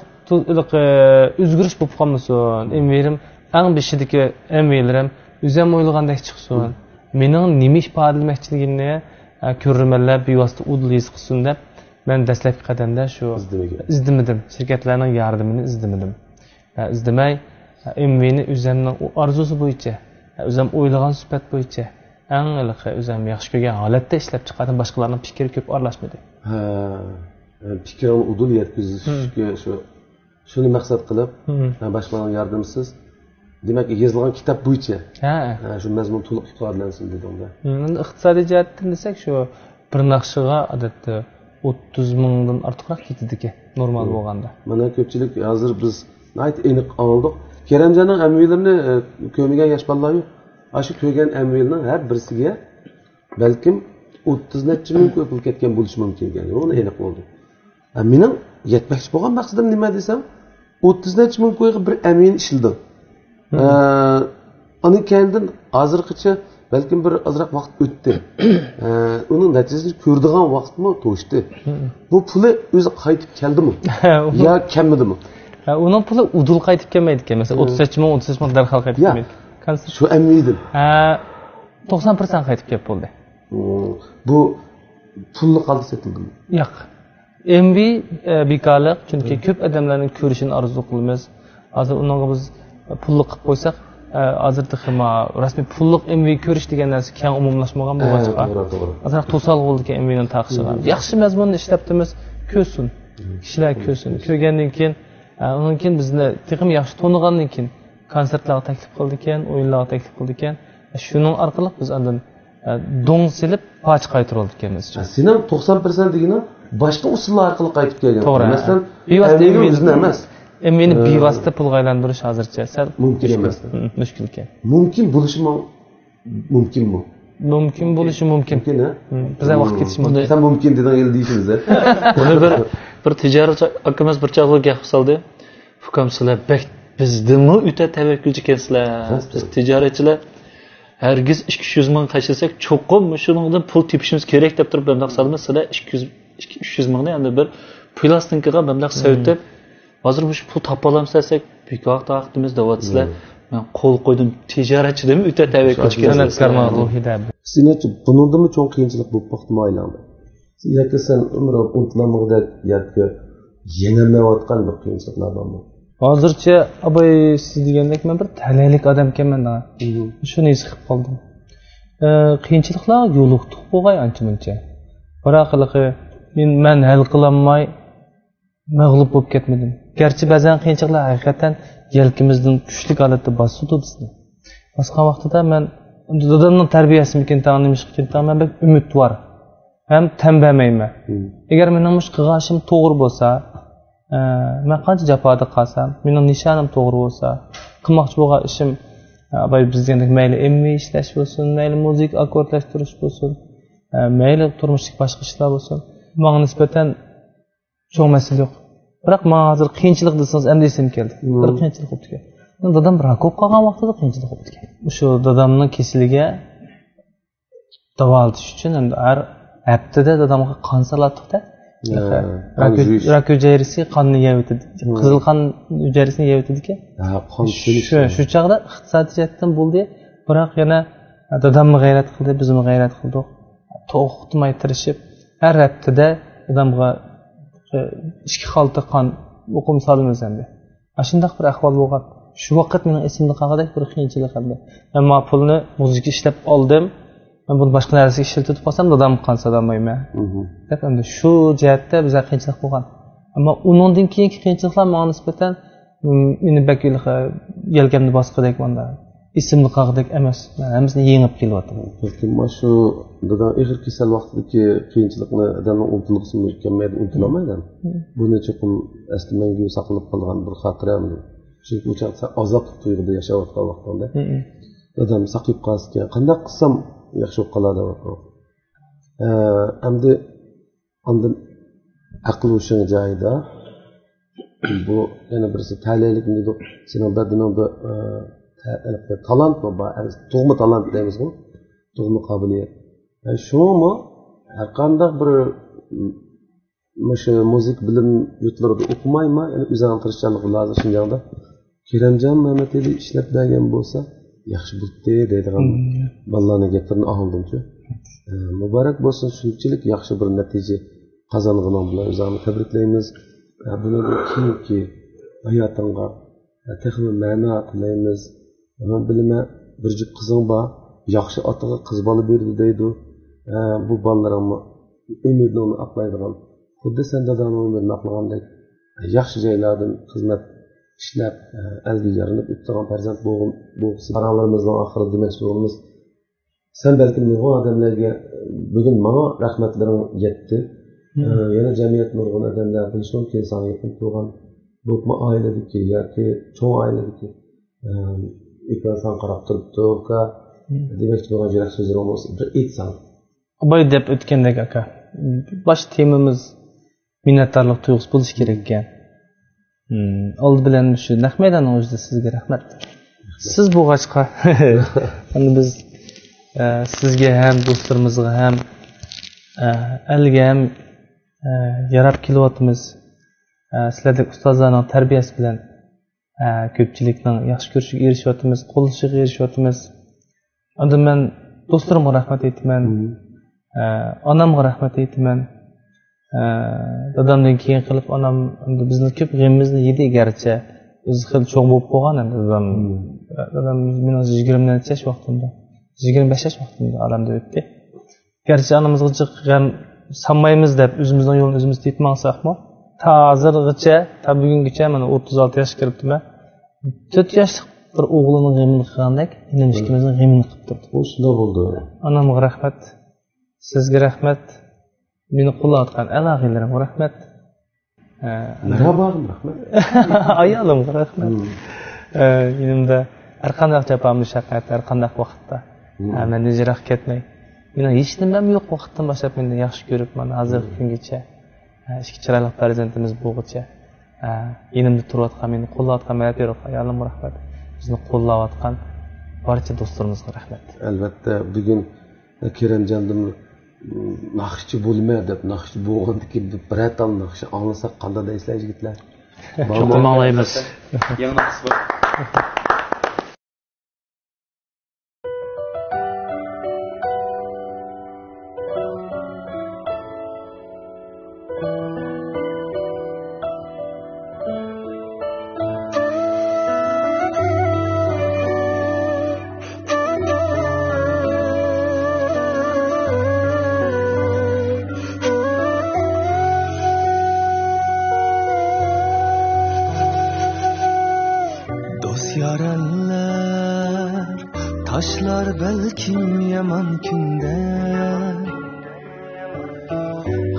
o'zgarish bo'lib qolmasin, MV'im eng beshidagi MV'larim o'zim o'ylagandek chiqsin. Mening nima ifodalamoqchiligimni ko'rmanlar bevosita udliz qilsin deb men dastlabki qadamda shu izdimadim, shirkatlarning yordamini izdimadim. Izdimay MV'ni o'zimning orzusi bo'yicha, o'zim o'ylagan sifat bo'yicha eng o'zim yaxshi ko'rgan holatda ishlab chiqardim, boshqalarning fikri ko'p aralashmadi. Ha, fikrini udul yetkazishga shuni maqsad qilib, boshqalarning yordamisiz, demak yozilgan kitob bo'yicha shu mazmun to'liq ifodalansin dedimda. Iqtisodiy jihatdan desak, shu bir naqshiga odatda 30 mingdan ortiqroq ketadi ekan, normal bo'lganda. Mana ko'pchilik hozir biz aniq oldik. Keramjonning amviylarini ko'rmagan yosh bolalar yo'q. Shu ko'rgan amviylarning har birisiga balkim 30 necha ming pul ketgan bo'lishi mumkin ekan. Uni aniq bo'ldi. Mening yetmoqchi bo'lgan maqsadim nima desam, 30 necha ming qo'yga bir amin ishildim. Uni kendim hozirgacha balkim bir ozroq vaqt o'tdi. Uning natijasini ko'rdigan vaqtmi to'shdi. Bu puli o'zi qaytib keldimi? Yo kamidimi? Uning puli udul qaytib kelmaydi ekan. Masalan 33 ming darhol qaytib kelmaydi. Shu amiydim. 90% qaytib kelib bo'ldi. Bu pulni qoldi setildimi? Yo'q. MV bekorliq, chunki ko'p odamlarning ko'rishini orzu qilamiz. Hozir unga biz pulli qilib qo'ysak, hozirda xima rasmiy pulliq MV ko'rish degan narsa keng umumlashmagan bo'lgancha. Hozir to'sal bo'ldi ekan MVning taqishiga. Yaxshi mazmunni ishlatdimiz, ko'rsin. Kishilar ko'rsin. Ko'rgandan keyin, undan keyin bizni texnik yaxshi to'nigandan keyin konsertlarga taklif qildi ekan, o'yinlarga taklif qildi ekan. Shuning orqali biz undan dong silib poch qaytarib ekanmiz. Sening 90% degani boshqa usullar orqali qaytib kelgan. Masalan, bizni emas. Meni bevosita pulga aylantirish hozircha sal mumkin emas. Mushkul ekan. Mumkin bo'lishi mumkinmi? Mumkin bo'lishi mumkin. Bizga vaqt ketishi mumkin. Sen mumkin degan deyishimiz. Buni bir tijorat akamiz bir chaqliq gap qildi. Hukam sizlar bizdimi o'ta tavakkülchi ekansizlar. Biz tijoratchilar hargiz 200 ming tashlasak cho'qim shuningdan pul tepishimiz kerak deb turib mablag' solamiz. Sizlar 200 mingni endi bir plastinkaga mablag' savitib hozir bu pul topa olamiz desak bekor taqdimiz deyapsizlar. Men qo'l qo'ydim tijoratchidim o'ta tavakkülchi san'atkorman ruhida. Sizlarchi buningdimi cho'ng qiyinchilik bo'lib qo'ydi aylandi. Yoki sen umr unutlamag'dak yoki yengilmayotgan bir qiyinchiliklar bormi? Hozircha abay siz degandek men bir talaylik odam ekanman da. Shuni his qilib qoldim. Qiyinchiliklar yo'liqtiq bo'lg'ay ancha-muncha. Biroq men hal qilolmay mag'lub bo'lib ketmadim. Garchi ba'zan qiyinchiliklar haqiqatan yelkimizdan kuchli holatda bosdi bizni. Boshqa vaqtida men dadamning tarbiyasimikin tanimish qilgan men umidvor. Ham tanbamayman. Agar mening mush qilganishim to'g'ri bo'lsa, men qancha jafoda qolsam, mening nishonim to'g'ri bo'lsa, qilmoqchi bo'lgan ishim abay bizdek mayli emmi ishlash bo'lsin, mayli muzik akkordlashtirish bo'lsin, mayli turmushlik boshqa ishlar bo'lsin, menga nisbatan cho'ng masala yo'q. Biroq men hozir qiyinchilik desangiz endi esim keldi. Bir qiyinchilik bo'lib ketdi. Dadam rakop qolgan vaqtida qiyinchilik bo'lib ketdi. O'sha dadamning kasaliga davolatish uchun endi har haftada dadamga qon solatdik-da. Rak hujayrasi qonni yeyotdi. Qizil qon hujayrasini yeyotdi-ki. Qon shu chaqda iqtisodiyatdan bo'ldi. Biroq yana dadamni g'ayrat qildi, bizni g'ayrat qildik. To'xtamay tirishib har haftada dadamga 2 xalta qon o'qim solamiz endi. Shunday bir ahvol bo'lgan. Shu vaqt mening esimda qolgandek bir qiyinchilik qildi. Men pulni muzika ishlab oldim. Men buni boshqa narsaga ishlatib qolsam dadam qon so'ramayman. Deb endi shu jihatda bizga qiyinchilik bo'lgan. Ammo undan keyingi qiyinchiliklar menga nisbatan meni bakil yelkamni bosqidek menda esimni qolgandek emas. Hammasini yengib kelyapti. Lekin mana shu dadam ig'ir kasal vaqtidagi qiyinchilikni odamning unutilg'isi mumkinmaydi, unutolmaydi. Buni cho'qim asli menga saqlab qolgan bir xotiramdir. Chunki o'sha azob tuyg'uda yashayotgan vaqtda dadam saqlab qolsa, qanday qilsam yaxshi bo'lib qoladi. Endi ondan aql o'sha joyida bu yana birisi talaylik deydi. Sening badining bu talantmi bor, tug'ma talant deymizmi? Tug'ma qobiliyat. Shumi har qanday bir muzik bilim yurtlarida o'qimaymi? Ya'ni o'zining tirishchanligi lozim Shinjongda. Keramjon Mamatali ishlab bergan bo'lsa, yaxshi bo'ldi deydigan bolalarning gaplarini oldim-ku. Muborak bo'lsin, shunchalik yaxshi bir natija qozonganing bilan o'zimizni tabriklaymiz. Buni keyingi hayotingga texnik ma'no tilaymiz. Men bilaman bir juft qizing bor. yaxshi otaga qiz bola berdi deydi. Bu bolalarga umidni uni aqlaydigan. Xuddi sen dadani umidni aqlagandek yaxshi joylardan xizmat ishlab, azbiyarinib o'tgan farzand bu qarorlarimizning oxiri demoqchi bo'lamiz. Sen balki nurg'un odamlarga bugun mana rahmatlaring yetdi. Yana jamiyat nurg'un odamlar bilishim ki sana yaqin turgan bu oiladagi yoki cho'ng oiladagi ekran qarab turibdi uka demoqchi bo'lgan jurak so'zlar bo'lsa bir aytsan. Boy deb o'tgandek aka. Bosh temamiz minnatdorlik tuyg'usi bo'lishi kerak ekan. Oldi bilan shu naq maydonning o'zida sizga rahmat. Siz bo'lg'achqa endi biz sizga ham do'stlarimizga ham alga ham yarab kelyapmiz. Sizlardek ustozlarning tarbiyasi bilan ko'pchilikning yaxshi ko'rishiga erishyapmiz, qo'llashiga erishyapmiz. Endi men do'stlarimga rahmat aytaman. Onamga rahmat aytaman. Dadamdan keyin qilib onam endi bizni ko'p g'amimizni yedi garchi o'zi xil cho'ng bo'lib qolgan endi dadam men 20 yash vaqtimda 25 yash vaqtimda olamda o'tdi. Garchi onamizga g'am sanmaymiz deb o'zimizning yo'lni o'zimiz tepmansaqmi, ta hozirgacha, ta bugungacha mana 36 yoshga kiribman. 4 yoshlik bir o'g'lining g'amini qilgandek, ikimizning g'amini qilib turdi. Bu shunday bo'ldi. Onamga rahmat, sizga rahmat. Meni qo'llayotgan alohilarimga rahmat. Nabog'im rahmat. Ayolimga rahmat. Menimda har qanday jabamli shaqat, har qanday vaqtda meni jiroq ketmay. Meni hech nimam yo'q vaqtdan boshlab meni yaxshi ko'rib, mana hozirgi kungacha ikki chiroyli farzandimiz bo'lguncha yenimda turayotgan, meni qo'llayotgan ayolimga rahmat. Bizni qo'llayotgan barcha do'stlarimizga rahmat. Albatta bugun Keremjondim naqshchi bo'lma deb naqshchi bo'lgandiki bir atam naqshi anlasak qanday deysizlar yigitlar. Cho'qim anglaymiz. Yana naqs bor. Taşlar belkim yaman künde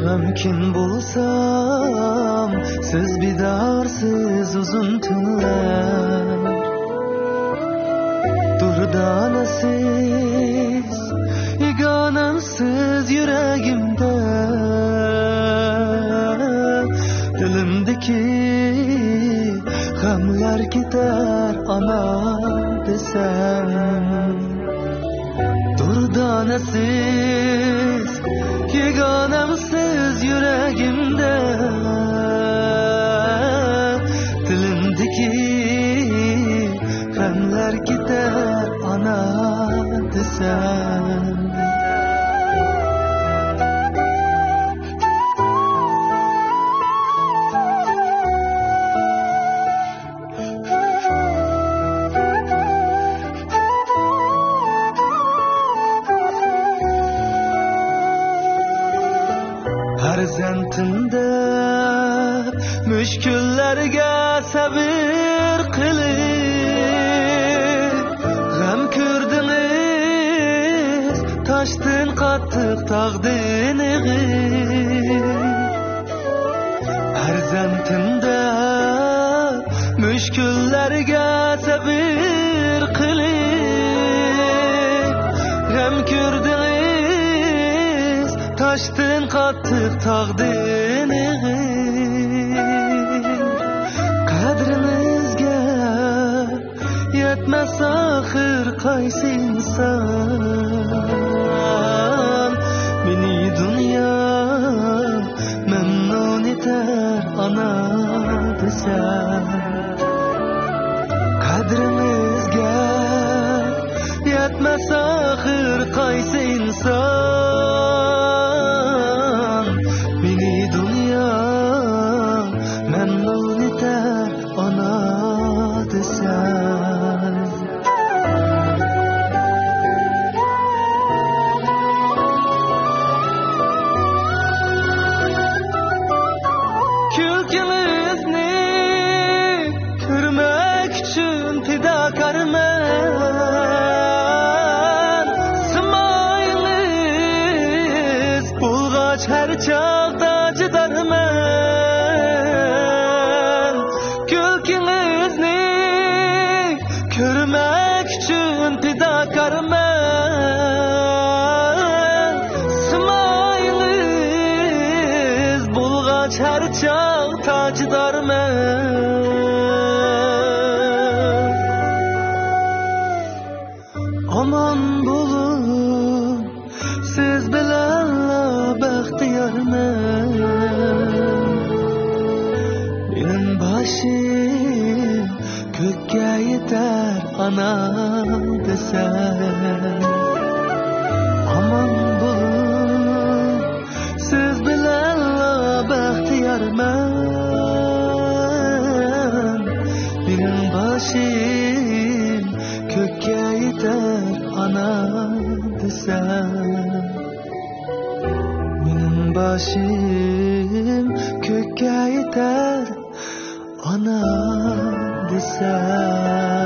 G'amkin bo'lsam siz bidarsiz uzun tunlar Durdanasiz Yeganamsiz yuragimda Dilimdeki g'amlar ketar ana desem Durdanasiz Yeganamsiz yuragimda Dilimdeki g'amlar ketar ana desem Farzandimda mushkullarga sabr qilib g'am ko'rdingiz toshdan qattiq tog'dan ig'ib Farzandimda mushkullarga sabr qilib g'am ko'rdingiz toshdan qattiq tog'dan ig'ib qadringizga yetmas axir qaysi inson meni dunyo mamnun etar ana desam qadringizga yetmas axir qaysi inson meni dunyo mamnun etar ana desam bulgaç her çağda acıdarman Kökünüzni körmek üçün fidakarman Smayınız bulgaç her çağda acıdarman Aman bulun siz bilenla baxtiyarman Benim başım kökке yeter ana desen Aman bulun siz bilenla baxtiyarman Benim başım kökke yeter ana desen Benim başım kökke yeter ana desen